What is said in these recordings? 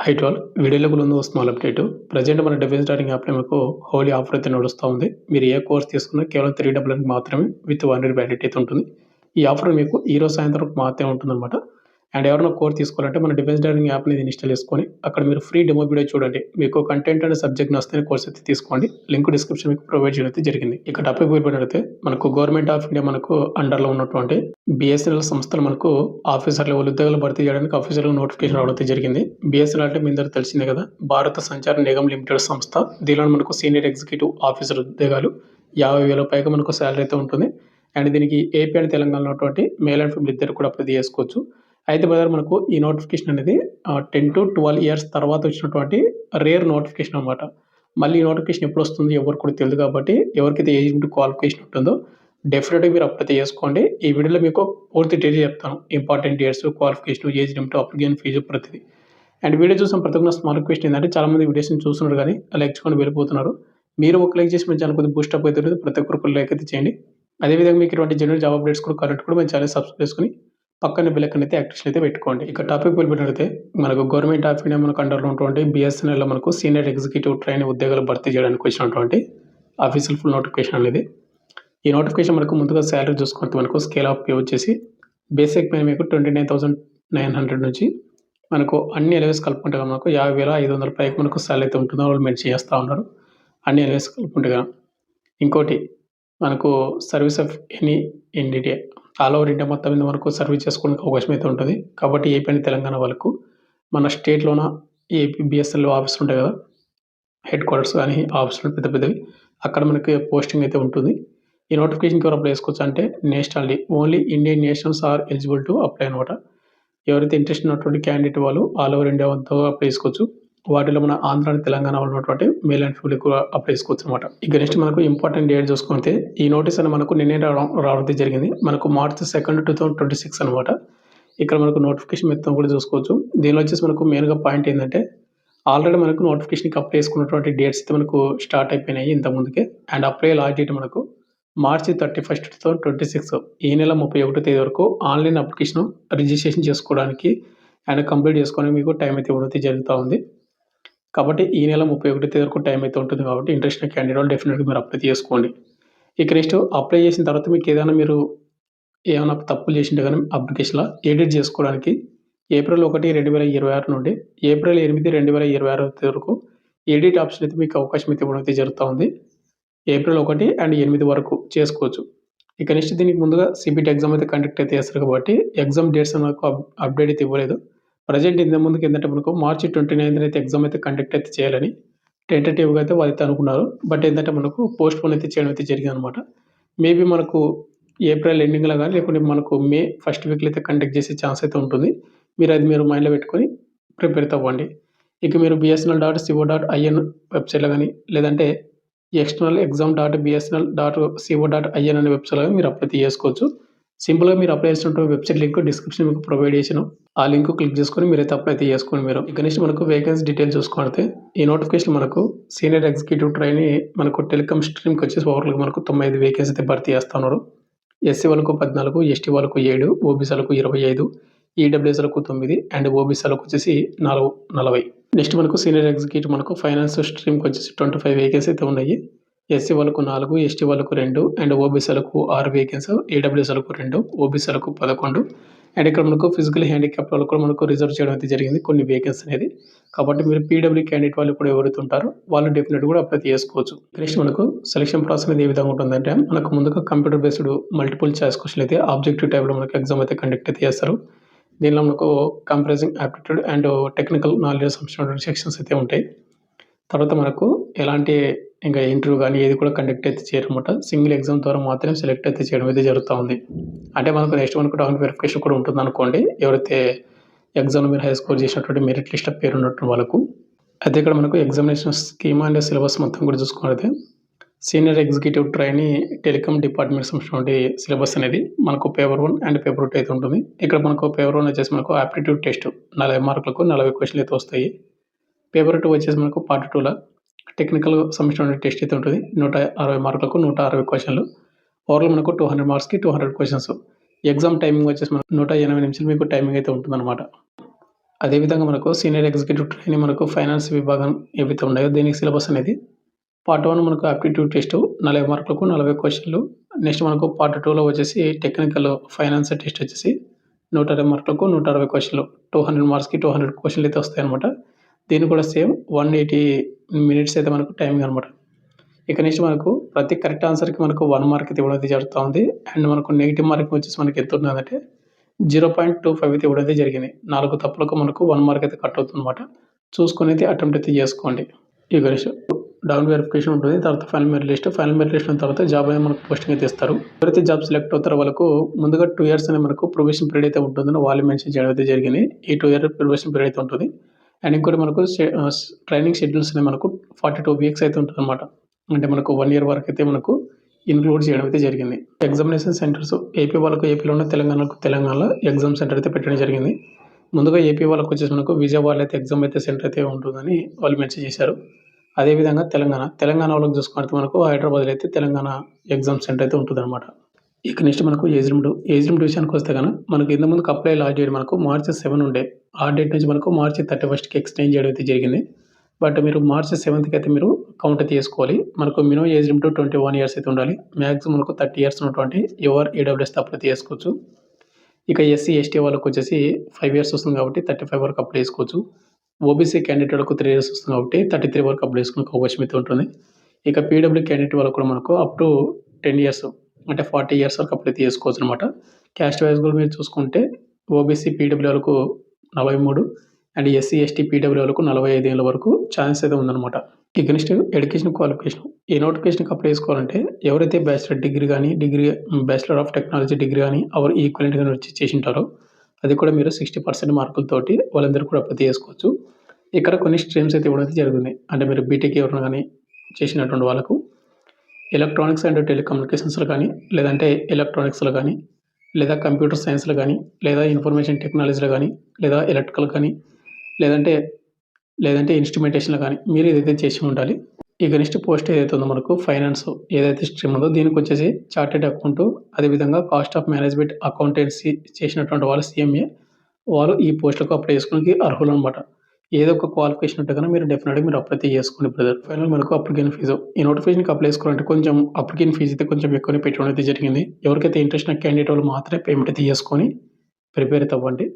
Height all వీడియోలోకి ముందు small update. Present మన డిఫెన్స్ స్టార్టింగ్ యాప్‌లో మీకు హోలీ ఆఫర్ అయితే నడుస్తా ఉంది. మీరు ఏ కోర్స్ తీసుకున్నా కేవలం 399 మాత్రమే విత్ 1 ఇయర్ వ్యాలిడిటీ అయితే ఉంటుంది. ఈ ఆఫర్ మీకు ఈరోజు సాయంత్రం వరకు మాత్రమే ఉంటుందన్నమాట. అండ్ ఎవరైనా కోర్స్ తీసుకోవాలంటే మన డిఫెన్స్ స్టార్టింగ్ యాప్‌ని ఇన్‌స్టాల్ చేసుకొని అక్కడ మీరు ఫ్రీ డెమో వీడియో చూడండి. మీకు కంటెంట్ అండ్ సబ్జెక్ట్ నచ్చితే కోర్స్ అయితే తీసుకోండి. లింక్ డిస్క్రిప్షన్ మీకు ప్రొవైడ్ చేయడం అయితే జరిగింది. ఇక టాపిక్ వెళ్ళిపోయినట్లయితే మనకు గవర్నమెంట్ ఆఫ్ ఇండియా మనకు అండర్‌లో ఉన్నటువంటి బీఎస్ఎన్ఎల్ సంస్థలు మనకు ఆఫీసర్ లెవెల్ ఉద్యోగాలు భర్తీ చేయడానికి ఆఫీసర్‌గా నోటిఫికేషన్ రావడం అయితే జరిగింది. బీఎస్ఎన్ఎల్ అంటే మీ అందరికీ తెలిసిందే కదా! భారత సంచార నిగమ్ లిమిటెడ్ సంస్థ. దీనిలో మనకు సీనియర్ ఎగ్జిక్యూటివ్ ఆఫీసర్ ఉద్యోగాలు 50,000 పైగా మనకు సాలరీ అయితే ఉంటుంది. అండ్ దీనికి ఏపీ అండ్ తెలంగాణలో ఉన్నటువంటి మేల్ అండ్ ఫీమేల్ ఇద్దరు కూడా అప్లై చేసుకోవచ్చు. అయితే బ్రదర్ మనకు ఈ నోటిఫికేషన్ అనేది 10-12 ఇయర్స్ తర్వాత వచ్చినటువంటి రేర్ నోటిఫికేషన్ అనమాట. మళ్ళీ ఈ నోటిఫికేషన్ ఎప్పుడు వస్తుంది ఎవరికి కూడా తెలియదు కాబట్టి ఎవరికైతే ఏజ్ ఇంటూ క్వాలిఫికేషన్ ఉంటుందో డెఫినెట్‌గా మీరు అప్లై చేసుకోండి. ఈ వీడియోలో మీకు పూర్తి డీటెయిల్స్ చెప్తాను. Important dates, qualification, age limit, application fees ప్రతిదీ. అండ్ వీడియో చూసిన ప్రతి ఒక్క స్మాల్ రిక్వెస్ట్ ఏంటంటే చాలామంది వీడియోస్‌ని చూస్తున్నారు కానీ లైక్ చేయకుండా వెళ్ళిపోతున్నారు. మీరు ఒక లైక్ చేసి మన ఛానల్ కొద్దిగా బూస్ట్ అప్ అవుతుంది. ప్రతి ఒక్కరు లైక్ అయితే చేయండి. అదేవిధంగా మీకు ఇటువంటి జెన్యూన్ జాబ్ అప్డేట్స్ కూడా కావాలంటే కూడా మన ఛానల్ సబ్స్క్రైబ్ చేసుకొని పక్కన బెల్ ఐకాన్ అయితే యాక్టివేషన్ అయితే పెట్టుకోండి. ఇక టాపిక్ వెళ్ళిపోయినట్లయితే మనకు గవర్నమెంట్ ఆఫ్ ఇండియా మనకు అండర్‌లో ఉన్నటువంటి బీఎస్ఎన్ఎల్‌లో మనకు సీనియర్ ఎగ్జిక్యూటివ్ ట్రైనీ ఉద్యోగాలు భర్తీ చేయడానికి వచ్చినటువంటి ఆఫీషియల్ ఫుల్ నోటిఫికేషన్ అనేది. ఈ నోటిఫికేషన్ మనకు ముందుగా సాలరీ చూసుకుంటే మనకు స్కేల్ ఆఫ్ పే వచ్చేసి బేసిక్ పే మీకు 29,900 నుంచి మనకు అన్ని ఎలవేస్ కలుపుకుంటే మనకు 50,500 పైకి మనకు సాలరీ అయితే ఉంటుందో వాళ్ళు మెన్షన్ చేస్తూ ఉన్నారు. అన్ని ఎలవేస్ కలుపుకుంటే ఇంకోటి మనకు service of any India all over India మొత్తం మీద మనకు సర్వీస్ చేసుకోవడానికి అవకాశం అయితే ఉంటుంది. కాబట్టి ఏపీ అండ్ తెలంగాణ వాళ్ళకు మన స్టేట్‌లోన ఏపీ బీఎస్ఎన్ఎల్ ఆఫీసులు ఉంటాయి కదా! హెడ్ క్వార్టర్స్ కానీ ఆఫీసులు పెద్ద పెద్దవి అక్కడ మనకి పోస్టింగ్ అయితే ఉంటుంది. ఈ నోటిఫికేషన్‌కి ఎవరు అప్లై చేసుకోవచ్చు అంటే nationally only Indian nationals are eligible to apply అనమాట. ఎవరైతే ఇంట్రెస్ట్ ఉన్నటువంటి క్యాండిడేట్ వాళ్ళు ఆల్ ఓవర్ ఇండియా మొత్తం అప్లై చేసుకోవచ్చు. వాటిలో మన ఆంధ్ర అండ్ తెలంగాణ వాళ్ళు ఉన్నటువంటి మేల్ అండ్ ఫీమేల్ కూడా అప్లై చేసుకోవచ్చు అనమాట. ఇక నెక్స్ట్ మనకు ఇంపార్టెంట్ డేట్ చూసుకుంటే ఈ నోటీస్ అనేది మనకు నిన్నే రావడం జరిగింది. మనకు మార్చ్ 2, 2026 అనమాట. ఇక్కడ మనకు నోటిఫికేషన్ మొత్తం కూడా చూసుకోవచ్చు. దీనిలో వచ్చేసి మనకు మెయిన్‌గా పాయింట్ ఏంటంటే ఆల్రెడీ మనకు నోటిఫికేషన్‌కి అప్లై చేసుకున్నటువంటి డేట్స్ అయితే మనకు స్టార్ట్ అయిపోయినాయి ఇంతకుముందుకే. అండ్ అప్లై లాస్ట్ డేట్ మనకు మార్చ్ 31, 2026 ఈ నెల 31వ తేదీ వరకు ఆన్‌లైన్ అప్లికేషన్ రిజిస్ట్రేషన్ చేసుకోవడానికి అండ్ కంప్లీట్ చేసుకోవడానికి మీకు టైం అయితే ఇవ్వడం జరుగుతూ ఉంది. కాబట్టి ఈ నెల 31 తేదీ వరకు టైం అయితే ఉంటుంది కాబట్టి ఇంట్రెస్ట్ ఉన్న క్యాండిడేట్ వాళ్ళు డెఫినెట్‌గా మీరు అప్లై చేసుకోండి. ఇక నెక్స్ట్ అప్లై చేసిన తర్వాత మీకు ఏమైనా తప్పులు చేసింటే గానీ అప్లికేషన్‌లో ఎడిట్ చేసుకోవడానికి ఏప్రిల్ 1, 2026 నుండి ఏప్రిల్ 8, 2026 వరకు ఎడిట్ ఆప్షన్ అయితే మీకు అవకాశం అయితే ఇవ్వడం అయితే జరుగుతూ ఉంది. ఏప్రిల్ 1 అండ్ 8 వరకు చేసుకోవచ్చు. ఇక నెక్స్ట్ దీనికి ముందుగా సీబీటీ ఎగ్జామ్ అయితే కండక్ట్ అయితే చేస్తారు కాబట్టి ఎగ్జామ్ డేట్స్ మనకు అప్డేట్ అయితే ఇవ్వలేదు. ప్రెజెంట్ ఇంతకు ముందుకు ఏంటంటే మనకు మార్చి 29 అయితే ఎగ్జామ్ అయితే కండక్ట్ అయితే చేయాలని టెంటేటివ్‌గా అయితే వాళ్ళైతే అనుకున్నారు. బట్ ఏంటంటే మనకు పోస్ట్‌పోన్ అయితే చేయడం అయితే జరిగిందనమాట. మేబీ మనకు ఏప్రిల్ ఎండింగ్‌లో గానీ లేకుంటే మనకు మే ఫస్ట్ వీక్‌లో అయితే కండక్ట్ చేసే ఛాన్స్ అయితే ఉంటుంది. మీరు మైండ్‌లో పెట్టుకొని ప్రిపేర్ అయితే అవ్వండి. ఇక మీరు bsnl.co.in వెబ్‌సైట్‌లో గానీ లేదంటే ఎక్స్టర్నల్ exam.bsnl.co.in అనే వెబ్‌సైట్‌లో మీరు అప్లై చేసుకోవచ్చు. సింపుల్‌గా మీరు అప్లై చేసినటువంటి వెబ్‌సైట్ లింక్ డిస్క్రిప్షన్ మీకు ప్రొవైడ్ చేశాను. ఆ లింక్ క్లిక్ చేసుకొని మీరైతే అప్లై అయితే చేసుకోండి మీరు. ఇక నెక్స్ట్ మనకు వేకెన్సీ డీటెయిల్స్ చూసుకుంటే ఈ నోటిఫికేషన్ మనకు సీనియర్ ఎగ్జిక్యూటివ్ ట్రైనీ మనకు టెలికామ్ స్ట్రీమ్‌కి వచ్చేసి ఓవరాల్‌గా మనకు 95 వేకెన్సీ అయితే భర్తీ చేస్తున్నారు. ఎస్సీ వాళ్ళకు 14, ఎస్టీ వాళ్ళకు 7, ఓబీసీలకు 25, ఈడబ్ల్యూఎస్‌లకు 9 అండ్ ఓబీసీలకు వచ్చేసి 40. నెక్స్ట్ మనకు సీనియర్ ఎగ్జిక్యూటివ్ మనకు ఫైనాన్స్ స్ట్రీమ్‌కి వచ్చేసి 25 వేకెన్సీ అయితే ఉన్నాయి. ఎస్సీ వాళ్ళకు 4, ఎస్టీ వాళ్ళకు 2 అండ్ ఓబీసీలకు 6 వేకెన్సీ, ఈడబ్ల్యూఎస్‌లకు 2, ఓబీసీలకు 11 అండ్ ఇక్కడ మనకు ఫిజికల్ హ్యాండిక్యాప్డ్ వాళ్ళకు కూడా మనకు రిజర్వ్ చేయడం అయితే జరిగింది కొన్ని వేకెన్సీ అనేది. కాబట్టి మీరు పీడబ్ల్యూ క్యాండిడేట్ వాళ్ళు కూడా ఎవరైతే ఉంటారో వాళ్ళు డెఫినెట్‌గా కూడా అప్లై చేసుకోవచ్చు. నెక్స్ట్ మనకు సెలక్షన్ ప్రాసెస్ అనేది ఏ విధంగా ఉంటుందంటే మనకు ముందుగా computer based multiple choice question అయితే ఆబ్జెక్టివ్ టైప్‌లో మనకు ఎగ్జామ్ అయితే కండక్ట్ అయితే చేస్తారు. దీనిలో మనకు కంపారిజింగ్ యాప్టిట్యూడ్ అండ్ టెక్నికల్ నాలెడ్జ్ సంబంధించిన సెక్షన్స్ అయితే ఉంటాయి. తర్వాత మనకు ఎలాంటి ఇంకా ఇంటర్వ్యూ కానీ ఏది కూడా కండక్ట్ అయితే చేయరనమాట. సింగిల్ ఎగ్జామ్ ద్వారా మాత్రమే సెలెక్ట్ అయితే చేయడం అయితే జరుగుతూ ఉంది. అంటే మనకు నెక్స్ట్ మనకు డాక్యుమెంట్ వెరిఫికేషన్ కూడా ఉంటుందనుకోండి. ఎవరైతే ఎగ్జామ్‌లో మీరు హై స్కోర్ చేసినటువంటి మెరిట్ లిస్ట్‌లో పేరు ఉన్నటువంటి వాళ్ళకు. అయితే ఇక్కడ మనకు ఎగ్జామినేషన్ స్కీమ్ అండ్ సిలబస్ మొత్తం కూడా చూసుకున్నట్లయితే senior executive trainee telecom department సంబంధించినటువంటి సిలబస్ అనేది మనకు పేపర్ 1 అండ్ పేపర్ 2 అయితే ఉంటుంది. ఇక్కడ మనకు పేపర్ 1 వచ్చేసి మనకు ఆప్టిట్యూడ్ టెస్ట్ 40 మార్కులకు 40 క్వెషన్లు అయితే వస్తాయి. పేపర్ 2 వచ్చేసి మనకు పార్ట్ 2లో టెక్నికల్ సంబంధించిన టెస్ట్ అయితే ఉంటుంది. 160 మార్కులకు 160 క్వెషన్లు. ఓవరాల్ మనకు 200 మార్క్స్‌కి 200 క్వెషన్స్. ఎగ్జామ్ టైమింగ్ వచ్చేసి మనకు 180 నిమిషాలు మీకు టైమింగ్ అయితే ఉంటుందన్నమాట. అదేవిధంగా మనకు సీనియర్ ఎగ్జిక్యూటివ్ ట్రైనీ మనకు ఫైనాన్స్ విభాగం ఏవైతే ఉన్నాయో దీనికి సిలబస్ అనేది పార్ట్ 1 మనకు ఆప్టిట్యూడ్ టెస్ట్ 40 మార్కులకు 40 క్వెషన్‌లు. నెక్స్ట్ మనకు పార్ట్ 2లో వచ్చేసి టెక్నికల్ ఫైనాన్స్ టెస్ట్ వచ్చేసి 120 మార్కులకు 160 క్వెషన్‌లు. 200 మార్క్స్‌కి 200 క్వెషన్‌లు అయితే వస్తాయన్నమాట. దీన్ని కూడా సేమ్ 180 మినిట్స్ అయితే మనకు టైమింగ్ అనమాట. ఇక నెక్స్ట్ మనకు ప్రతి కరెక్ట్ ఆన్సర్‌కి మనకు 1 మార్క్ అయితే ఇవ్వడం అయితే జరుగుతా ఉంది. అండ్ మనకు నెగెటివ్ మార్కింగ్ వచ్చేసి మనకి ఎంత ఉన్నదంటే 0.25 అయితే ఇవ్వడం అయితే జరిగింది. 4 తప్పులకు మనకు 1 మార్క్ అయితే కట్ అవుతుందన్నమాట. చూసుకొని అయితే అటెంప్ట్ అయితే చేసుకోండి. ఇక నెక్స్ట్ డౌన్ వెరిఫికేషన్ ఉంటుంది. తర్వాత final merit list. Final merit list అయిన తర్వాత జాబ్ అనేది మనకు పోస్టింగ్ అయితే ఇస్తారు. ఎవరైతే జాబ్ సెలెక్ట్ అవుతారో వాళ్ళకు ముందుగా 2 ఇయర్స్ అనేది మనకు ప్రొబేషన్ పీరియడ్ అయితే ఉంటుందని వాళ్ళు మెన్షన్ చేయడం అయితే జరిగింది. ఈ 2 ఇయర్ ప్రొబేషన్ పీరియడ్ అయితే ఉంటుంది. అండ్ ఇంకోటి మనకు ట్రైనింగ్ షెడ్యూల్స్ అనేవి మనకు 42 వీక్స్ అయితే ఉంటుందన్నమాట. అంటే మనకు 1 ఇయర్ వరకు అయితే మనకు ఇంక్లూడ్ చేయడం అయితే జరిగింది. ఎగ్జామినేషన్ సెంటర్స్ ఏపీ వాళ్ళకు ఏపీలోనే, తెలంగాణకు తెలంగాణలో ఎగ్జామ్ సెంటర్ అయితే పెట్టడం జరిగింది. ముందుగా ఏపీ వాళ్ళకి వచ్చేసి మనకు విజయవాడలో అయితే ఎగ్జామ్ అయితే సెంటర్ అయితే ఉంటుందని వాళ్ళు మెన్షన్ చేశారు. అదేవిధంగా తెలంగాణ వాళ్ళకి చూసుకుంటే మనకు హైదరాబాద్లో అయితే తెలంగాణ ఎగ్జామ్ సెంటర్ అయితే ఉంటుందన్నమాట. ఇక నెక్స్ట్ మనకు ఏజ్ లిమిట్ విషయానికి వస్తే కనుక మనకు ఇంతకుముందుకు అప్లై లాస్ట్ డేట్ మనకు మార్చి 7 ఉండే. ఆ డేట్ నుంచి మనకు మార్చి 31కి ఎక్స్టెండ్ చేయడం అయితే జరిగింది. బట్ మీరు మార్చి 7కి అయితే మీరు కౌంట్ అయితే చేసుకోవాలి. మనకు మినిమం ఏజ్ లిమిట్ 21 ఇయర్స్ అయితే ఉండాలి. మ్యాక్సిమం మనకు 30 ఇయర్స్ ఉన్నటువంటి ఎవరు ఈడబ్ల్యూఎస్ అప్లై చేసుకోవచ్చు. ఇక ఎస్సీ, ఎస్టీ వాళ్ళకి వచ్చేసి 5 ఇయర్స్ వస్తుంది కాబట్టి 35 వరకు అప్లై చేసుకోవచ్చు. ఓబీసీ క్యాండిడేట్ వాళ్ళకు 3 ఇయర్స్ వస్తుంది కాబట్టి 33 వరకు అప్లై చేసుకునే అవకాశం అయితే ఉంటుంది. ఇక పీడబ్ల్యూ క్యాండిడేట్ వాళ్ళకు కూడా మనకు అప్ టు 10 ఇయర్స్ అంటే 40 ఇయర్స్ వరకు అప్లై చేసుకోవచ్చు అనమాట. క్యాస్ట్ వైజ్ కూడా మీరు చూసుకుంటే ఓబీసీ, పీడబ్ల్యూ వాళ్ళకు 43 అండ్ ఎస్సీ, ఎస్టీ, పీడబ్ల్యూ వాళ్ళకు 45 ఏళ్ళ వరకు ఛాన్స్ అయితే ఉందన్నమాట. ఇక నెక్స్ట్ ఎడ్యుకేషన్ క్వాలిఫికేషన్. ఈ నోటిఫికేషన్‌కి అప్లై చేసుకోవాలంటే ఎవరైతే బ్యాచిలర్ డిగ్రీ గానీ, బ్యాచిలర్ ఆఫ్ టెక్నాలజీ డిగ్రీ గానీ ఆర్ ఈక్వలెంట్ గానీ వచ్చి చేసింటారో అది కూడా మీరు 60% మార్కులతోటి వాళ్ళందరూ కూడా అప్లై చేసుకోవచ్చు. ఇక్కడ కొన్ని స్ట్రీమ్స్ అయితే ఇవ్వడం అయితే జరిగింది. అంటే మీరు బీటెక్ ఎవరైనా గానీ చేసినటువంటి వాళ్ళకు ఎలక్ట్రానిక్స్ అండ్ టెలికమ్యూనికేషన్స్‌లో కానీ, లేదంటే ఎలక్ట్రానిక్స్‌లో కానీ, లేదా కంప్యూటర్ సైన్స్‌లో కానీ, లేదా ఇన్ఫర్మేషన్ టెక్నాలజీలో కానీ, లేదా ఎలక్ట్రికల్ కానీ, లేదంటే ఇన్స్ట్రుమెంటేషన్‌లో కానీ మీరు ఏదైతే చేసి ఉండాలి. ఇక నెక్స్ట్ పోస్ట్ ఏదైతే ఉందో మనకు ఫైనాన్స్ ఏదైతే స్ట్రీమ్ ఉందో దీనికి వచ్చేసి చార్టెడ్ అకౌంట్, అదేవిధంగా కాస్ట్ ఆఫ్ మేనేజ్మెంట్ అకౌంటెన్సీ చేసినటువంటి వాళ్ళు సీఎంఏ వారు ఈ పోస్టులకు అప్లై చేసుకోవడానికి అర్హులనమాట. ఏదో ఒక క్వాలిఫికేషన్ ఉంటే కనుక మీరు డెఫినెట్‌గా మీరు అప్లై అయితే చేసుకోండి బ్రదర్. ఫైనల్ మనకు అప్లికేషన్ ఫీజు. ఈ నోటిఫికేషన్‌కి అప్లై చేసుకోవాలంటే కొంచెం అప్లికేషన్ ఫీజు అయితే కొంచెం ఎక్కువనే పెట్టడం అయితే జరిగింది. ఎవరికైతే ఇంట్రెస్ట్ ఉన్న క్యాండిడేట్ వాళ్ళు మాత్రమే పేమెంట్ అయితే చేసుకొని ప్రిపేర్ అయితే అవ్వండి.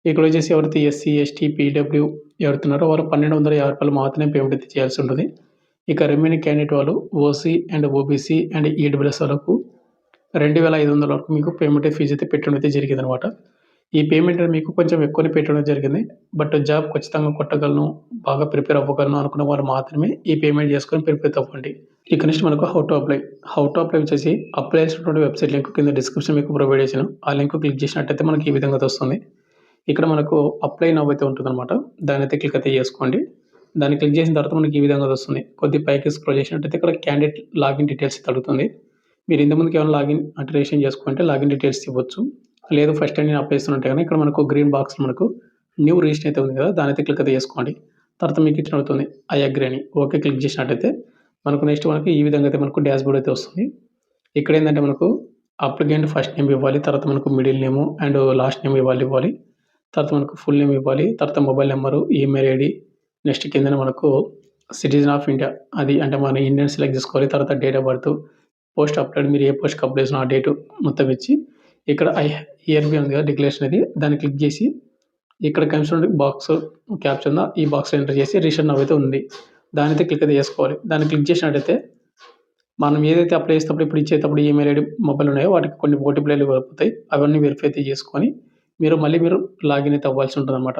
ఇక్కడ వచ్చేసి ఎవరైతే ఎస్సీ, ఎస్టీ, పీడబ్ల్యూ ఎవరుతున్నారో వారు రూ. 1,250 మాత్రమే పేమెంట్ అయితే చేయాల్సి ఉంటుంది. ఇక రిమైనింగ్ క్యాండిడేట్ వాళ్ళు OC and OBC and EWS వాళ్ళకు 2,500 వరకు మీకు పేమెంట్ ఫీజు అయితే పెట్టడం అయితే జరిగిందనమాట. ఈ పేమెంట్ మీకు కొంచెం ఎక్కువనే పెట్టడం జరిగింది. బట్ జాబ్ ఖచ్చితంగా కొట్టగలను, బాగా ప్రిపేర్ అవ్వగలను అనుకున్న వారు మాత్రమే ఈ పేమెంట్ చేసుకొని ప్రిపేర్ అవ్వండి. ఇక నెక్స్ట్ మనకు హౌ టు అప్లై వచ్చేసి అప్లై చేసినటువంటి వెబ్సైట్ లింక్ కింద డిస్క్రిప్షన్ మీకు ప్రొవైడ్ చేశాను. ఆ లింక్ క్లిక్ చేసినట్టయితే మనకి ఈ విధంగా వస్తుంది. ఇక్కడ మనకు అప్లై నౌ అయితే ఉంటుందన్నమాట. దాన్ని అయితే క్లిక్ అయితే చేసుకోండి. దాన్ని క్లిక్ చేసిన తర్వాత మనకి ఈ విధంగా వస్తుంది. కొద్ది పైకి స్క్రోల్ చేసినట్టయితే ఇక్కడ క్యాండిడేట్ లాగిన్ డీటెయిల్స్ అయితే అడుగుతుంది. మీరు ఇంతకుముందుకు ఏమైనా లాగిన్ అంటే రిజిస్ట్రేషన్ చేసుకుంటే లాగిన్ డీటెయిల్స్ ఇవ్వచ్చు. లేదు ఫస్ట్ టైం నేను అప్లై చేస్తున్నట్టే కానీ ఇక్కడ మనకు గ్రీన్ బాక్స్ మనకు న్యూ రిజిస్టర్ అయితే ఉంది కదా, దాని అయితే క్లిక్ అయితే చేసుకోండి. తర్వాత మీకు ఇచ్చిన అవుతుంది ఐ అగ్రీ అని ఓకే క్లిక్ చేసినట్టయితే మనకు నెక్స్ట్ మనకి ఈ విధంగా అయితే మనకు డాష్ బోర్డ్ అయితే వస్తుంది. ఇక్కడ ఏంటంటే మనకు అప్లికెంట్ ఫస్ట్ నేమ్ ఇవ్వాలి, తర్వాత మనకు middle name and last name ఇవ్వాలి. తర్వాత మనకు ఫుల్ నేమ్ ఇవ్వాలి, తర్వాత mobile number, email ID, next కిందన మనకు సిటిజన్ ఆఫ్ ఇండియా అది అంటే మన ఇండియన్ సెలెక్ట్ చేసుకోవాలి. తర్వాత date of birth, post upload మీరు ఏ పోస్ట్కి అప్లై చేసిన ఆ డేటు మొత్తం ఇచ్చి ఇక్కడ ఇయర్బీ ఉంది కదా డిక్లరేషన్ అది దాన్ని క్లిక్ చేసి ఇక్కడ కన్సర్న్ బాక్స్ క్యాప్చర్ ఉందా ఈ బాక్స్ ఎంటర్ చేసి రిజిస్టర్ నవ్ అయితే ఉంది దాని అయితే క్లిక్ అయితే చేసుకోవాలి. దాన్ని క్లిక్ చేసినట్టయితే మనం ఏదైతే అప్లై చేసేటప్పుడు ఇప్పుడు ఇచ్చేటప్పుడు ఈమెయిల్ ఐడి మొబైల్ ఉన్నాయో వాటికి కొన్ని ఓటీపీలు వెళ్ళిపోతాయి. అవన్నీ వెరిఫై అయితే చేసుకొని మీరు లాగిన్ అయితే అవ్వాల్సి ఉంటుందన్నమాట.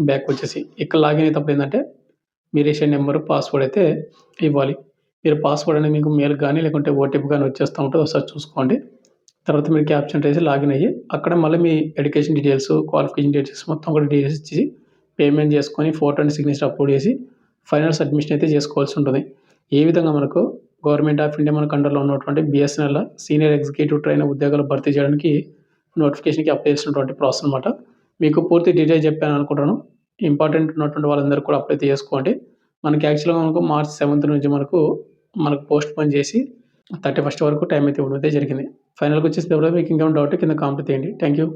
బ్యాక్ వచ్చేసి ఇక్కడ లాగిన్ అయినప్పుడు ఏంటంటే మీ రిజిస్టర్ నెంబరు, పాస్వర్డ్ అయితే ఇవ్వాలి. మీరు పాస్వర్డ్ అనేది మీకు మెయిల్ కానీ లేకుంటే ఓటీపీ కానీ వచ్చేస్తూ ఉంటుంది, ఒకసారి చూసుకోండి. తర్వాత మీరు క్యాప్చర్ ఎంటర్ చేసి లాగిన్ అయ్యి అక్కడ మళ్ళీ మీ ఎడ్యుకేషన్ డీటెయిల్స్, క్వాలిఫికేషన్ డీటెయిల్స్ మొత్తం కూడా డీటెయిల్స్ ఇచ్చి పేమెంట్ చేసుకొని ఫోటో అండ్ సిగ్నేచర్ అప్లోడ్ చేసి ఫైనల్ సబ్మిషన్ అయితే చేసుకోవాల్సి ఉంటుంది. ఏ విధంగా మనకు గవర్నమెంట్ ఆఫ్ ఇండియా మనకు అండర్లో ఉన్నటువంటి బిఎస్ఎన్ఎల్ సీనియర్ ఎగ్జిక్యూటివ్ ట్రైనర్ ఉద్యోగాలు భర్తీ చేయడానికి నోటిఫికేషన్కి అప్లై చేసినటువంటి ప్రాసెస్ అనమాట. మీకు పూర్తి డీటెయిల్స్ చెప్పాను అనుకుంటాను. ఇంపార్టెంట్ ఉన్నటువంటి వాళ్ళందరూ కూడా అప్లై చేసుకోండి. మనకి యాక్చువల్గా మనకు మార్చ్ 7 నుంచి మనకు పోస్ట్ పోన్ చేసి 31 వరకు టైం అయితే ఇవ్వడం అయితే జరిగింది. ఫైనల్‌గా వచ్చేసి మీకు ఇంకేమైనా డౌట్ కింద కామెంట్ చేయండి. Thank you.